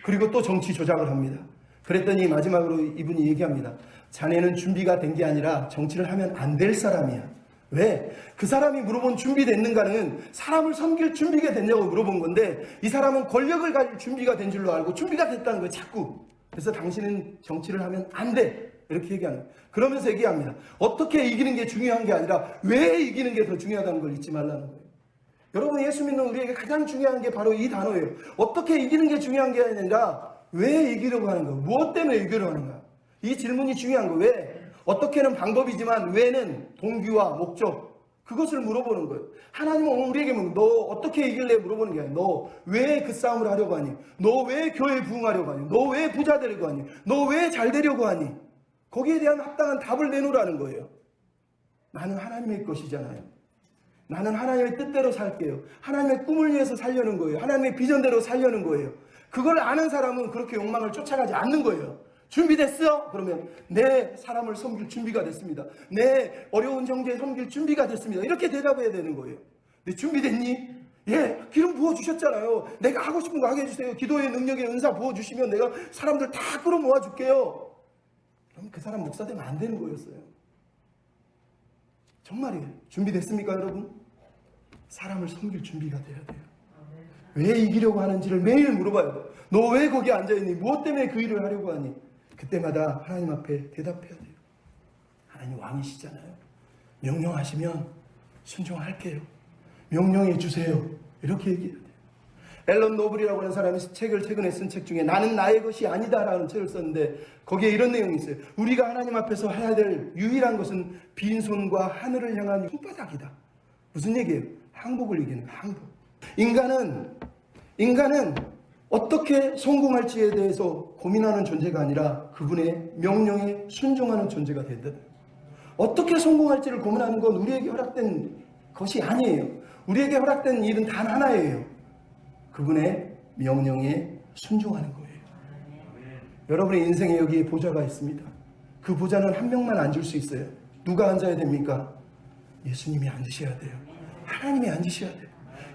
그리고 또 정치 조작을 합니다. 그랬더니 마지막으로 이분이 얘기합니다. 자네는 준비가 된 게 아니라 정치를 하면 안 될 사람이야. 왜? 그 사람이 물어본 준비됐는가는 사람을 섬길 준비가 됐냐고 물어본 건데 이 사람은 권력을 가질 준비가 된 줄로 알고 준비가 됐다는 거예요. 자꾸. 그래서 당신은 정치를 하면 안 돼. 이렇게 얘기하는 거예요. 그러면서 얘기합니다. 어떻게 이기는 게 중요한 게 아니라 왜 이기는 게 더 중요하다는 걸 잊지 말라는 거예요. 여러분, 예수 믿는 우리에게 가장 중요한 게 바로 이 단어예요. 어떻게 이기는 게 중요한 게 아니라 왜 이기려고 하는 거예요. 무엇 때문에 이기려고 하는가. 이 질문이 중요한 거예요. 왜? 어떻게는 방법이지만 왜는 동기와 목적, 그것을 물어보는 거예요. 하나님은 오늘 우리에게 너 어떻게 이길래 물어보는 게 아니야. 너 왜 그 싸움을 하려고 하니? 너 왜 교회에 부흥하려고 하니? 너 왜 부자 되려고 하니? 너 왜 잘 되려고 하니? 거기에 대한 합당한 답을 내놓으라는 거예요. 나는 하나님의 것이잖아요. 나는 하나님의 뜻대로 살게요. 하나님의 꿈을 위해서 살려는 거예요. 하나님의 비전대로 살려는 거예요. 그걸 아는 사람은 그렇게 욕망을 쫓아가지 않는 거예요. 준비됐어? 그러면 내 사람을 섬길 준비가 됐습니다. 내 어려운 형제에 섬길 준비가 됐습니다. 이렇게 대답해야 되는 거예요. 네, 준비됐니? 예, 기름 부어주셨잖아요. 내가 하고 싶은 거 하게 해주세요. 기도의 능력의 은사 부어주시면 내가 사람들 다 끌어모아 줄게요. 그럼 그 사람 목사 되면 안 되는 거였어요. 정말이에요. 준비됐습니까, 여러분? 사람을 섬길 준비가 돼야 돼요. 왜 이기려고 하는지를 매일 물어봐야 돼요. 너 왜 거기 앉아있니? 무엇 때문에 그 일을 하려고 하니? 그때마다 하나님 앞에 대답해야 돼요. 하나님 왕이시잖아요. 명령하시면 순종할게요. 명령해 주세요. 이렇게 얘기해야 돼요. 앨런 노블이라고 하는 사람이 책을 최근에 쓴 책 중에 나는 나의 것이 아니다라는 책을 썼는데 거기에 이런 내용이 있어요. 우리가 하나님 앞에서 해야 될 유일한 것은 빈손과 하늘을 향한 손바닥이다. 무슨 얘기예요? 항복을 이기는 거예요. 항복. 인간은 어떻게 성공할지에 대해서 고민하는 존재가 아니라 그분의 명령에 순종하는 존재가 된다. 어떻게 성공할지를 고민하는 건 우리에게 허락된 것이 아니에요. 우리에게 허락된 일은 단 하나예요. 그분의 명령에 순종하는 거예요. 여러분의 인생에 여기에 보좌가 있습니다. 그 보좌는 한 명만 앉을 수 있어요. 누가 앉아야 됩니까? 예수님이 앉으셔야 돼요. 하나님이 앉으셔야 돼요.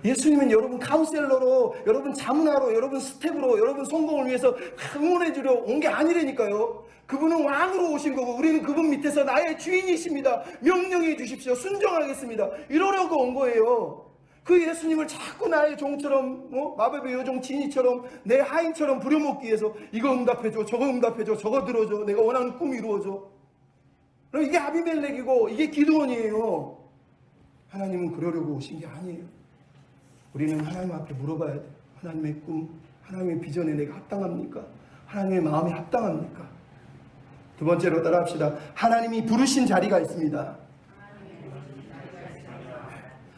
예수님은 여러분 카운셀러로, 여러분 자문하러, 여러분 스텝으로, 여러분 성공을 위해서 응원해 주려 온 게 아니라니까요. 그분은 왕으로 오신 거고 우리는 그분 밑에서 나의 주인이십니다. 명령해 주십시오. 순종하겠습니다. 이러려고 온 거예요. 그 예수님을 자꾸 나의 종처럼, 마법의 요종 지니처럼, 내 하인처럼 부려먹기 위해서 이거 응답해줘, 저거 응답해줘, 저거 들어줘, 내가 원하는 꿈 이루어줘. 그럼 이게 아비멜렉이고 이게 기드온이에요. 하나님은 그러려고 오신 게 아니에요. 우리는 하나님 앞에 물어봐야 돼요. 하나님의 꿈, 하나님의 비전에 내가 합당합니까? 하나님의 마음에 합당합니까? 두 번째로 따라합시다. 하나님이 부르신 자리가 있습니다.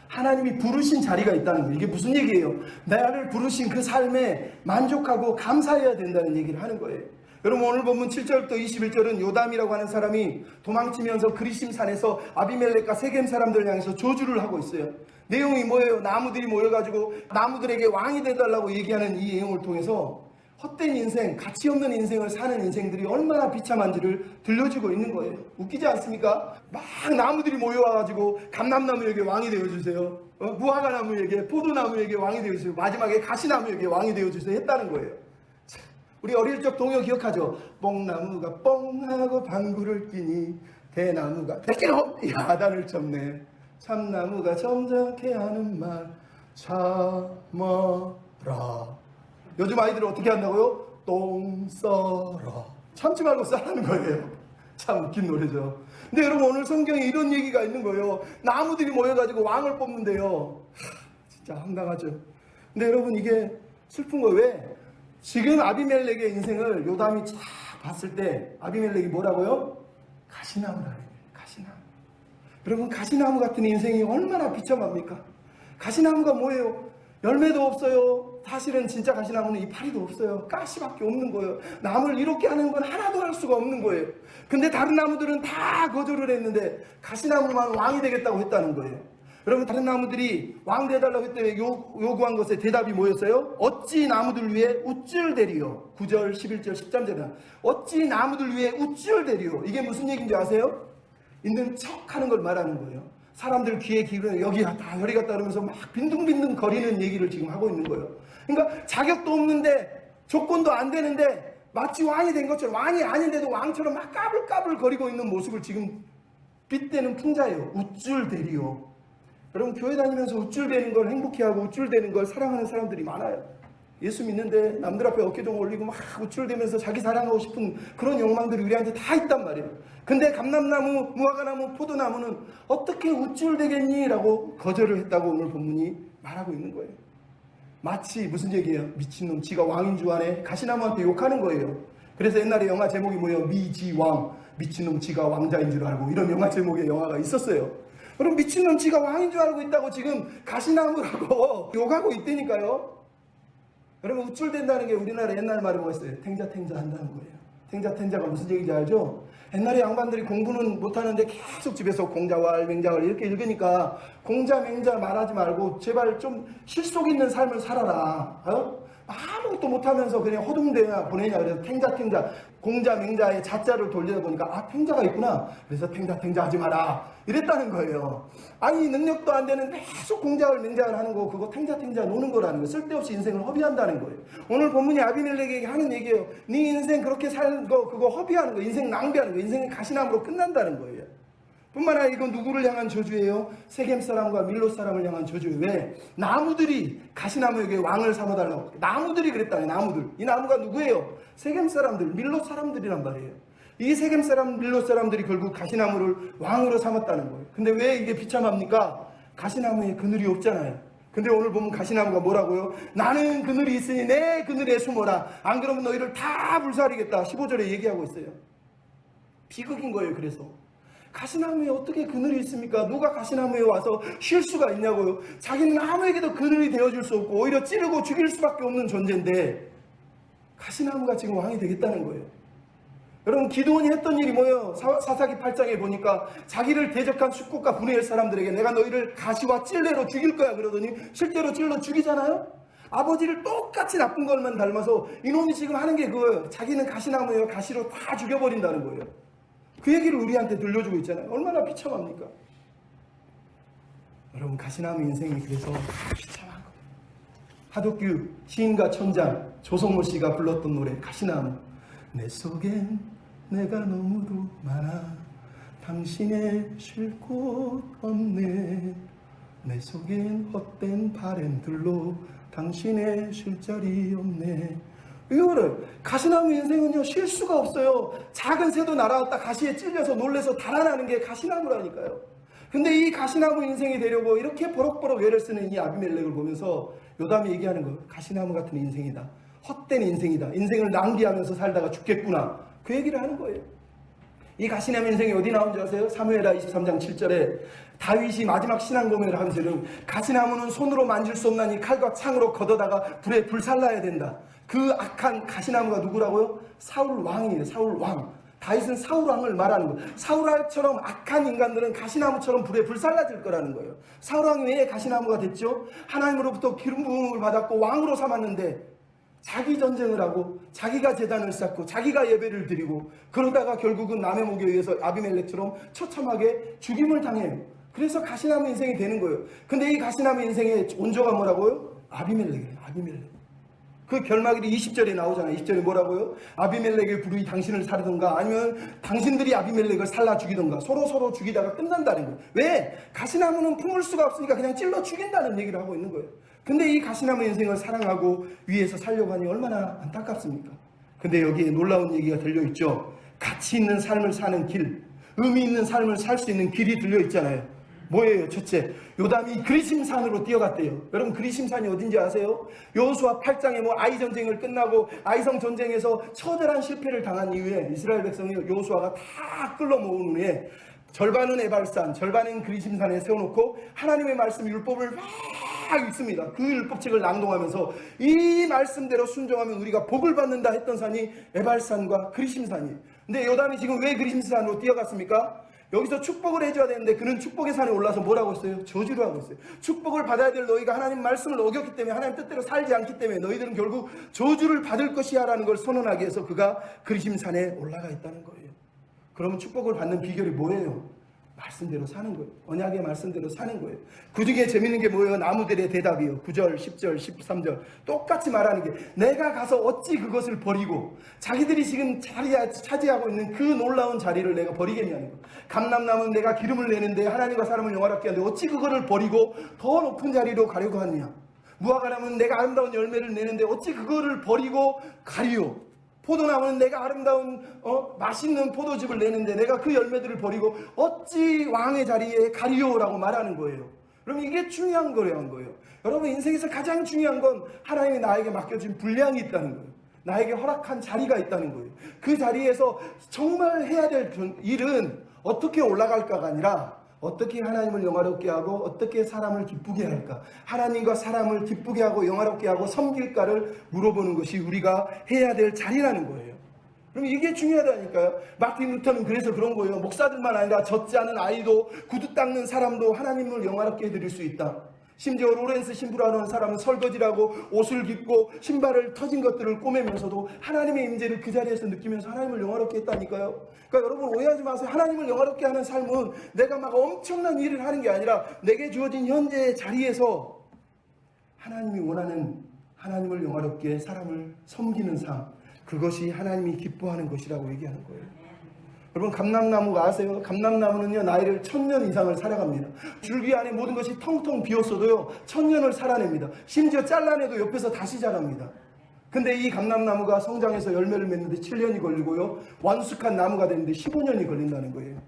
하나님이 부르신 자리가 있다는 거예요. 이게 무슨 얘기예요? 나를 부르신 그 삶에 만족하고 감사해야 된다는 얘기를 하는 거예요. 여러분, 오늘 본문 7절부터 21절은 요담이라고 하는 사람이 도망치면서 그리심산에서 아비멜렉과 세겜 사람들을 향해서 저주를 하고 있어요. 내용이 뭐예요? 나무들이 모여가지고 나무들에게 왕이 되달라고 얘기하는 이 내용을 통해서 헛된 인생, 가치 없는 인생을 사는 인생들이 얼마나 비참한지를 들려주고 있는 거예요. 웃기지 않습니까? 막 나무들이 모여와가지고 감람나무에게 왕이 되어주세요. 무화과나무에게, 포도나무에게 왕이 되어주세요. 마지막에 가시나무에게 왕이 되어주세요 했다는 거예요. 우리 어릴 적 동요 기억하죠? 뽕나무가 뽕하고 방구를 끼니 대나무가 대끼로 야단을 쳤네. 참나무가 점잖게 하는 말 참아라. 요즘 아이들은 어떻게 한다고요? 똥 써라. 참지 말고 싸라는 거예요. 참 웃긴 노래죠. 근데 여러분, 오늘 성경에 이런 얘기가 있는 거예요. 나무들이 모여가지고 왕을 뽑는데요. 진짜 황당하죠. 근데 여러분, 이게 슬픈 거예요. 왜? 지금 아비멜렉의 인생을 요담이 쫙 봤을 때 아비멜렉이 뭐라고요? 가시나무라는 거예요. 가시나무. 여러분, 가시나무 같은 인생이 얼마나 비참합니까? 가시나무가 뭐예요? 열매도 없어요. 사실은 진짜 가시나무는 이파리도 없어요. 가시밖에 없는 거예요. 나무를 이렇게 하는 건 하나도 할 수가 없는 거예요. 근데 다른 나무들은 다 거절을 했는데 가시나무만 왕이 되겠다고 했다는 거예요. 여러분, 다른 나무들이 왕 되달라고 했더니 요구한 것에 대답이 뭐였어요? 어찌 나무들 위에 우쭐대리요. 9절, 11절, 13절에 어찌 나무들 위에 우쭐대리요. 이게 무슨 얘기인지 아세요? 있는 척하는 걸 말하는 거예요. 사람들 귀에 기울여 여기 다 혈이 갔다 그러면서 막 빈둥빈둥 거리는 얘기를 지금 하고 있는 거예요. 그러니까 자격도 없는데 조건도 안 되는데 마치 왕이 된 것처럼, 왕이 아닌데도 왕처럼 막 까불까불 거리고 있는 모습을 지금 빗대는 풍자예요. 우쭐대리요. 여러분, 교회 다니면서 우쭐대는 걸 행복해하고 우쭐대는 걸 사랑하는 사람들이 많아요. 예수 믿는데 남들 앞에 어깨동 올리고 막 우쭐대면서 자기 사랑하고 싶은 그런 욕망들이 우리한테 다 있단 말이에요. 근데 감람나무, 무화과나무, 포도나무는 어떻게 우쭐대겠니? 라고 거절을 했다고 오늘 본문이 말하고 있는 거예요. 마치 무슨 얘기예요? 미친놈, 지가 왕인 줄 아네? 가시나무한테 욕하는 거예요. 그래서 옛날에 영화 제목이 뭐예요? 미지왕, 미친놈 지가 왕자인 줄 알고, 이런 영화 제목의 영화가 있었어요. 그럼 미친놈 지가 왕인 줄 알고 있다고 지금 가시나무라고 욕하고 있다니까요. 여러분, 우쭐댄다는 게 우리나라 옛날 말이 뭐였어요? 탱자탱자 한다는 거예요. 탱자탱자가 무슨 얘기인지 알죠? 옛날에 양반들이 공부는 못하는데 계속 집에서 공자왈, 맹자왈 이렇게 읽으니까 공자, 맹자 말하지 말고 제발 좀 실속 있는 삶을 살아라. 아무것도 못하면서 그냥 허둥대냐 보내냐. 그래서 탱자탱자, 공자, 맹자의 자자를 돌리다 보니까 아, 탱자가 있구나. 그래서 탱자탱자 하지 마라. 이랬다는 거예요. 아니, 능력도 안 되는데 계속 공자를 맹자를 하는 거, 그거 탱자탱자 노는 거라는 거예요. 쓸데없이 인생을 허비한다는 거예요. 오늘 본문이 아비멜렉에게 하는 얘기예요. 네 인생 그렇게 사는 거, 그거 허비하는 거, 인생 낭비하는 거, 인생이 가시나무로 끝난다는 거예요. 뿐만 아니라 이건 누구를 향한 저주예요? 세겜 사람과 밀로 사람을 향한 저주예요. 왜? 나무들이 가시나무에게 왕을 삼아달라고. 나무들이 그랬다네. 나무들. 이 나무가 누구예요? 세겜 사람들, 밀로 사람들이란 말이에요. 이 세겜 사람, 밀로 사람들이 결국 가시나무를 왕으로 삼았다는 거예요. 근데 왜 이게 비참합니까? 가시나무에 그늘이 없잖아요. 근데 오늘 보면 가시나무가 뭐라고요? 나는 그늘이 있으니 내 그늘에 숨어라. 안 그러면 너희를 다 불살이겠다. 15절에 얘기하고 있어요. 비극인 거예요. 그래서 가시나무에 어떻게 그늘이 있습니까? 누가 가시나무에 와서 쉴 수가 있냐고요. 자기는 아무에게도 그늘이 되어줄 수 없고 오히려 찌르고 죽일 수밖에 없는 존재인데 가시나무가 지금 왕이 되겠다는 거예요. 여러분, 기드온이 했던 일이 뭐예요? 사사기 8장에 보니까 자기를 대적한 숙국과 분해할 사람들에게 내가 너희를 가시와 찔레로 죽일 거야 그러더니 실제로 찔러 죽이잖아요. 아버지를 똑같이 나쁜 것만 닮아서 이놈이 지금 하는 게 그거예요. 자기는 가시나무예요. 가시로 다 죽여버린다는 거예요. 그 얘기를 우리한테 들려주고 있잖아요. 얼마나 비참합니까? 여러분, 가시나무 인생이 그래서 비참한 거예요. 하덕규 시인과 천장 조성모 씨가 불렀던 노래 가시나무. 내 속엔 내가 너무도 많아 당신의 쉴 곳 없네. 내 속엔 헛된 바램들로 당신의 쉴 자리 없네. 이거를 가시나무 인생은요 쉴 수가 없어요. 작은 새도 날아왔다 가시에 찔려서 놀래서 달아나는 게 가시나무라니까요. 근데 이 가시나무 인생이 되려고 이렇게 버럭버럭 애를 쓰는 이 아비멜렉을 보면서 요담이 얘기하는 거예요. 가시나무 같은 인생이다. 헛된 인생이다. 인생을 낭비하면서 살다가 죽겠구나. 그 얘기를 하는 거예요. 이 가시나무 인생이 어디 나온지 아세요? 사무엘하 23장 7절에 다윗이 마지막 신앙고백을 하면서 가시나무는 손으로 만질 수 없나니 칼과 창으로 걷어다가 불에 불살라야 된다. 그 악한 가시나무가 누구라고요? 사울 왕이에요. 사울 왕. 다윗은 사울 왕을 말하는 거예요. 사울 왕처럼 악한 인간들은 가시나무처럼 불에 불살라질 거라는 거예요. 사울 왕이 왜 가시나무가 됐죠? 하나님으로부터 기름 부음을 받았고 왕으로 삼았는데 자기 전쟁을 하고 자기가 제단을 쌓고 자기가 예배를 드리고 그러다가 결국은 남의 목에 의해서 아비멜렉처럼 처참하게 죽임을 당해요. 그래서 가시나무 인생이 되는 거예요. 근데 이 가시나무 인생의 원조가 뭐라고요? 아비멜렉이에요. 아비멜렉. 그 결말이 20절에 나오잖아요. 20절에 뭐라고요? 아비멜렉의 부르이 당신을 살리던가 아니면 당신들이 아비멜렉을 살라 죽이던가 서로 죽이다가 끝난다는 거예요. 왜? 가시나무는 품을 수가 없으니까 그냥 찔러 죽인다는 얘기를 하고 있는 거예요. 근데 이 가시나무 인생을 사랑하고 위해서 살려고 하니 얼마나 안타깝습니까? 근데 여기에 놀라운 얘기가 들려있죠. 가치 있는 삶을 사는 길, 의미 있는 삶을 살 수 있는 길이 들려있잖아요. 뭐예요? 첫째, 요담이 그리심산으로 뛰어갔대요. 여러분, 그리심산이 어딘지 아세요? 여호수아 8장에 아이 전쟁을 끝나고 아이성 전쟁에서 처절한 실패를 당한 이후에 이스라엘 백성이 여호수아가 다 끌어 모은 후에 절반은 에발산, 절반은 그리심산에 세워놓고 하나님의 말씀 율법을 막 읽습니다. 그 율법책을 낭독하면서 이 말씀대로 순종하면 우리가 복을 받는다 했던 산이 에발산과 그리심산이에요. 근데 요담이 지금 왜 그리심산으로 뛰어갔습니까? 여기서 축복을 해줘야 되는데 그는 축복의 산에 올라서 뭐라고 했어요? 저주를 하고 있어요. 축복을 받아야 될 너희가 하나님 말씀을 어겼기 때문에, 하나님 뜻대로 살지 않기 때문에 너희들은 결국 저주를 받을 것이야 라는 걸 선언하기 위해서 그가 그리심산에 올라가 있다는 거예요. 그러면 축복을 받는 비결이 뭐예요? 말씀대로 사는 거예요. 언약의 말씀대로 사는 거예요. 그 중에 재밌는 게 뭐예요? 나무들의 대답이요. 9절, 10절, 13절 똑같이 말하는 게, 내가 가서 어찌 그것을 버리고 자기들이 지금 차지하고 있는 그 놀라운 자리를 내가 버리겠냐는 거. 감람나무는 내가 기름을 내는데 하나님과 사람을 영화롭게 하는데 어찌 그거를 버리고 더 높은 자리로 가려고 하느냐. 무화과나무는 내가 아름다운 열매를 내는데 어찌 그거를 버리고 가리오. 포도나무는 내가 아름다운 맛있는 포도즙을 내는데 내가 그 열매들을 버리고 어찌 왕의 자리에 가리오라고 말하는 거예요. 그럼 이게 중요한 거예요. 여러분, 인생에서 가장 중요한 건 하나님이 나에게 맡겨진 분량이 있다는 거예요. 나에게 허락한 자리가 있다는 거예요. 그 자리에서 정말 해야 될 일은 어떻게 올라갈까가 아니라 어떻게 하나님을 영화롭게 하고 어떻게 사람을 기쁘게 할까, 하나님과 사람을 기쁘게 하고 영화롭게 하고 섬길까를 물어보는 것이 우리가 해야 될 자리라는 거예요. 그럼 이게 중요하다니까요. 마틴 루터는 그래서 그런 거예요. 목사들만 아니라 젖지 않은 아이도 구두 닦는 사람도 하나님을 영화롭게 해드릴 수 있다. 심지어 로렌스 신부라는 사람은 설거지라고 옷을 입고 신발을 터진 것들을 꼬매면서도 하나님의 임재를 그 자리에서 느끼면서 하나님을 영화롭게 했다니까요. 그러니까 여러분, 오해하지 마세요. 하나님을 영화롭게 하는 삶은 내가 막 엄청난 일을 하는 게 아니라 내게 주어진 현재의 자리에서 하나님이 원하는, 하나님을 영화롭게 사람을 섬기는 삶, 그것이 하나님이 기뻐하는 것이라고 얘기하는 거예요. 여러분, 감람나무가 아세요? 감람나무는요, 나이를 1000년 이상을 살아갑니다. 줄기 안에 모든 것이 텅텅 비었어도요 1000년을 살아냅니다. 심지어 잘라내도 옆에서 다시 자랍니다. 근데 이 감람나무가 성장해서 열매를 맺는데 7년이 걸리고요, 완숙한 나무가 되는데 15년이 걸린다는 거예요.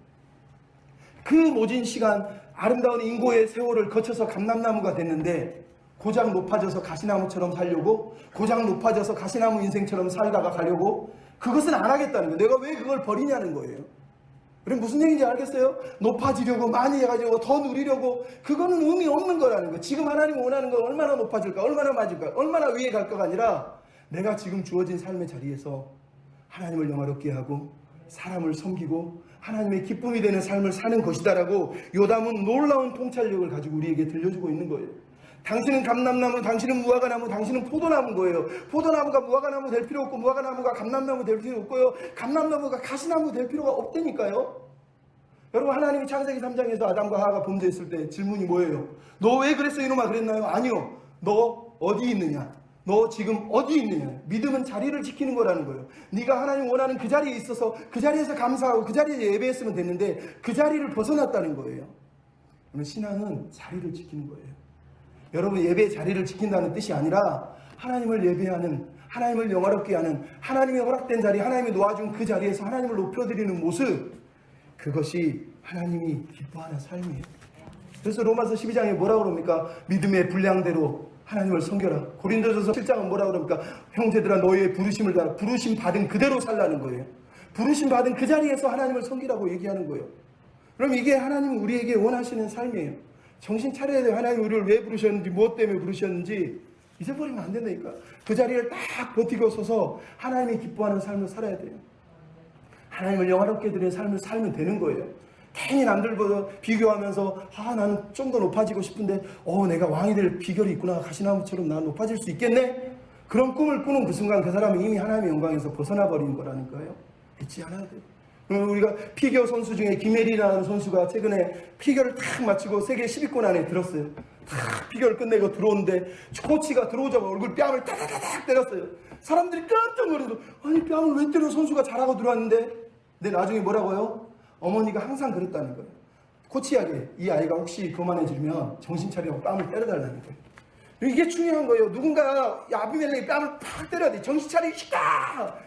그 모진 시간, 아름다운 인고의 세월을 거쳐서 감람나무가 됐는데 고작 높아져서 가시나무처럼 살려고, 고작 높아져서 가시나무 인생처럼 살다가 가려고, 그것은 안 하겠다는 거예요. 내가 왜 그걸 버리냐는 거예요. 그럼 무슨 얘기인지 알겠어요? 높아지려고 많이 해가지고 더 누리려고, 그거는 의미 없는 거라는 거예요. 지금 하나님이 원하는 건 얼마나 높아질까, 얼마나 맞을까, 얼마나 위에 갈까가 아니라 내가 지금 주어진 삶의 자리에서 하나님을 영화롭게 하고 사람을 섬기고 하나님의 기쁨이 되는 삶을 사는 것이다라고 요담은 놀라운 통찰력을 가지고 우리에게 들려주고 있는 거예요. 당신은 감람나무, 당신은 무화과나무, 당신은 포도나무인 거예요. 포도나무가 무화과나무 될 필요 없고 무화과나무가 감람나무 될 필요 없고요, 감람나무가 가시나무 될 필요가 없다니까요. 여러분, 하나님이 창세기 3장에서 아담과 하와가 범죄했을 때 질문이 뭐예요? 너 왜 그랬어 이놈아 그랬나요? 아니요. 너 어디 있느냐? 너 지금 어디 있느냐? 믿음은 자리를 지키는 거라는 거예요. 네가 하나님 원하는 그 자리에 있어서 그 자리에서 감사하고 그 자리에 예배했으면 됐는데 그 자리를 벗어났다는 거예요. 신앙은 자리를 지키는 거예요. 여러분, 예배의 자리를 지킨다는 뜻이 아니라 하나님을 예배하는, 하나님을 영화롭게 하는, 하나님의 허락된 자리, 하나님이 놓아준 그 자리에서 하나님을 높여드리는 모습, 그것이 하나님이 기뻐하는 삶이에요. 그래서 로마서 12장에 뭐라고 그럽니까? 믿음의 분량대로 하나님을 섬겨라. 고린도전서 7장은 뭐라고 그럽니까? 형제들아, 너희의 부르심을 따라 부르심 받은 그대로 살라는 거예요. 부르심 받은 그 자리에서 하나님을 섬기라고 얘기하는 거예요. 그럼 이게 하나님이 우리에게 원하시는 삶이에요. 정신 차려야 돼요. 하나님 우리를 왜 부르셨는지, 무엇 때문에 부르셨는지 잊어버리면 안 된다니까. 그 자리를 딱 버티고 서서 하나님이 기뻐하는 삶을 살아야 돼요. 하나님을 영화롭게 드리는 삶을 살면 되는 거예요. 괜히 남들보다 비교하면서 나는 좀 더 높아지고 싶은데 내가 왕이 될 비결이 있구나, 가시나무처럼 난 높아질 수 있겠네, 그런 꿈을 꾸는 그 순간 그 사람은 이미 하나님의 영광에서 벗어나 버린 거라는 거예요. 잊지 않아야 돼요. 우리가 피겨 선수 중에 김혜리라는 선수가 최근에 피겨를 탁 마치고 세계 10위권 안에 들었어요. 탁 피겨를 끝내고 들어오는데 코치가 들어오자마자 얼굴 뺨을 따다다닥 때렸어요. 사람들이 깜짝 놀라서, 아니 뺨을 왜 때려, 선수가 잘하고 들어왔는데. 근데 나중에 뭐라고요? 어머니가 항상 그랬다는 거예요. 코치에게 이 아이가 혹시 그만해지면 정신 차리고 뺨을 때려달라는 거예요. 이게 중요한 거예요. 누군가 아비멜렉이 뺨을 팍 때려야 돼. 정신 차리시까.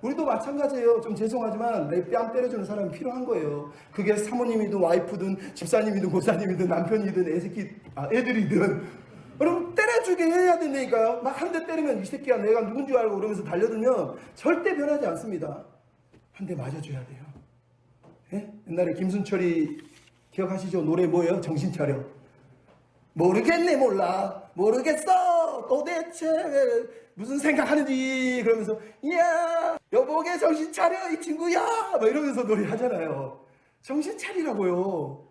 우리도 마찬가지예요. 좀 죄송하지만 내 뺨 때려주는 사람이 필요한 거예요. 그게 사모님이든 와이프든 집사님이든 고사님이든 남편이든 애들이든 여러분 때려주게 해야 된다니까요. 막 한 대 때리면 이 새끼야 내가 누군 줄 알고 그러면서 달려들면 절대 변하지 않습니다. 한 대 맞아줘야 돼요. 예? 옛날에 김순철이 기억하시죠? 노래 뭐예요? 정신 차려. 모르겠네 몰라 모르겠어 도대체 무슨 생각하는지 그러면서 야 여보게 정신 차려 이 친구야 막 이러면서 노래하잖아요. 정신 차리라고요.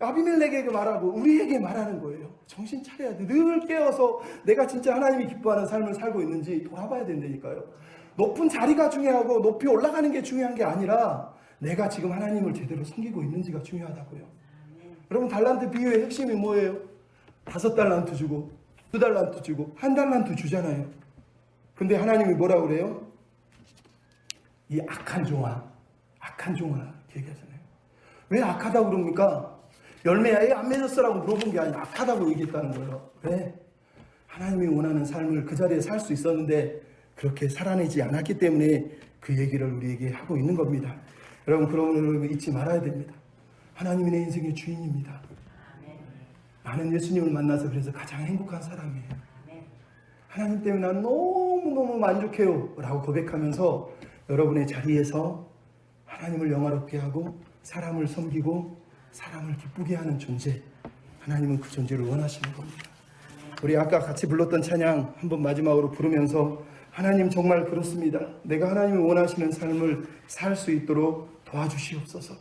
아비멜렉에게 말하고 우리에게 말하는 거예요. 정신 차려야 돼. 늘 깨어서 내가 진짜 하나님이 기뻐하는 삶을 살고 있는지 돌아봐야 된다니까요. 높은 자리가 중요하고 높이 올라가는 게 중요한 게 아니라 내가 지금 하나님을 제대로 섬기고 있는지가 중요하다고요. 여러분 달란트 비유의 핵심이 뭐예요? 5달란트 주고 2달란트 주고 1달란트 주잖아요. 근데 하나님이 뭐라고 그래요? 이 악한 종아 얘기하잖아요. 왜 악하다고 그럽니까? 열매야 얘 안 맺었어라고 물어본 게 아니라 악하다고 얘기했다는 거예요. 왜? 하나님이 원하는 삶을 그 자리에 살 수 있었는데 그렇게 살아내지 않았기 때문에 그 얘기를 우리에게 하고 있는 겁니다. 여러분 그러면 잊지 말아야 됩니다. 하나님이 내 인생의 주인입니다. 나는 예수님을 만나서 그래서 가장 행복한 사람이에요. 하나님 때문에 난 너무너무 만족해요 라고 고백하면서 여러분의 자리에서 하나님을 영화롭게 하고 사람을 섬기고 사람을 기쁘게 하는 존재, 하나님은 그 존재를 원하시는 겁니다. 우리 아까 같이 불렀던 찬양 한번 마지막으로 부르면서 하나님 정말 그렇습니다. 내가 하나님이 원하시는 삶을 살 수 있도록 도와주시옵소서.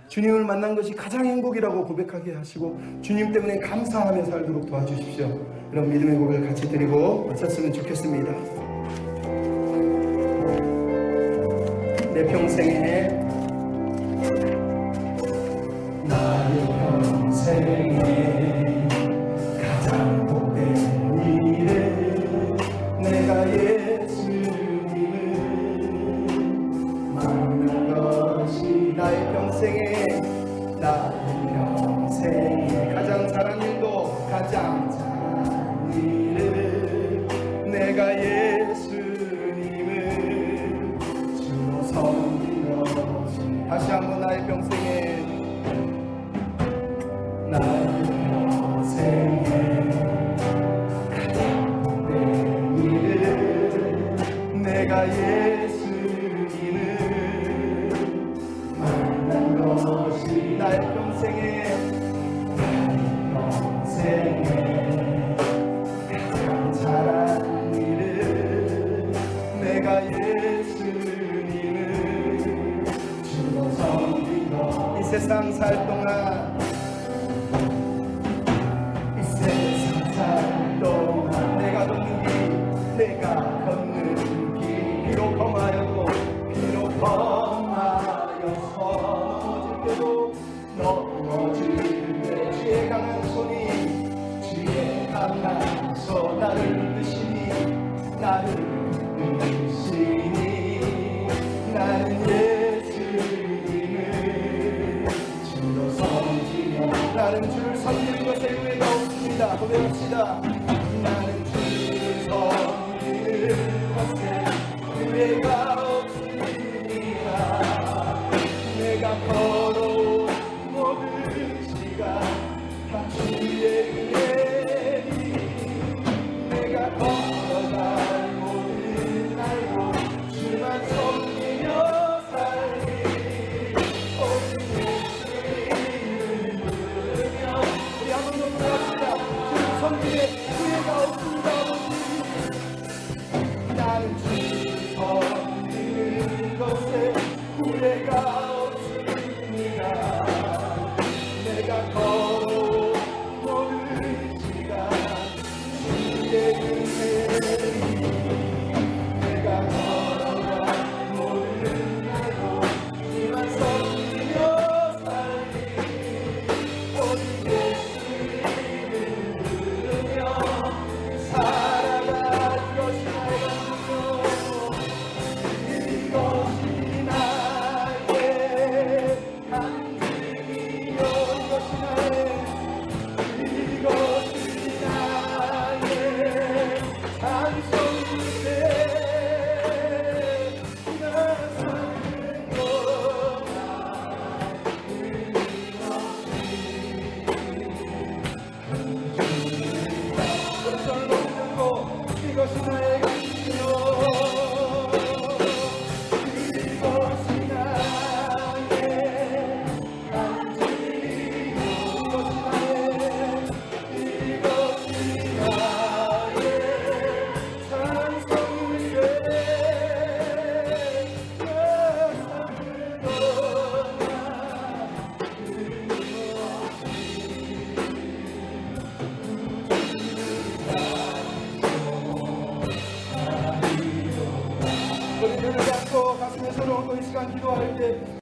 주님을 만난 것이 가장 행복이라고 고백하게 하시고 주님 때문에 감사하며 살도록 도와주십시오. 이런 믿음의 고백을 같이 드리고 마쳤으면 좋겠습니다. 내 평생에 나의 평생에 가장 복된 일은 내가 예수님을 만난 것이 나의 평생에 가장 잘한 일도 가장 잘한 일은 내가 예수님을 주로 섬긴 것이 다시 한번 나의 평생에 가장 복된 일은 내가 예수님을 만난 것이 나의 평생에 가장 잘한 일은 내가 예수님을 주로 섬긴 것. 이 세상 살 동안 내가 걷는 길 내가 걷는 길 비록 험하여도 넘어질 때도 넘어질 때 주의 강한 손 나를 드시니 나는 예수님을 주로 섬기며 나는 주를 섬기는 것에 후회가 없습니다. 고백합시다. 나는 주를 섬기는 것에 후회가 없습니다. 내가 걸어온 모든 시간 다 주의 은혜니 내가 걸어갈 모든 날도 주만 섬기며 살리 오직 예수님을 부르며 우리 한 번 더 부르합시다. 주를 섬기에 후회가 없습니다. 나는 주를 섬기는 것에 후회가 없습니다. 내가 걸어온 모든 시간 주의 은혜니 내가 걸어간 모든 날도 주만 섬기며 살리 오직 예수님을 부르며 살아갈 것이 나의 이것이 나의 또 이 시간 기도할 때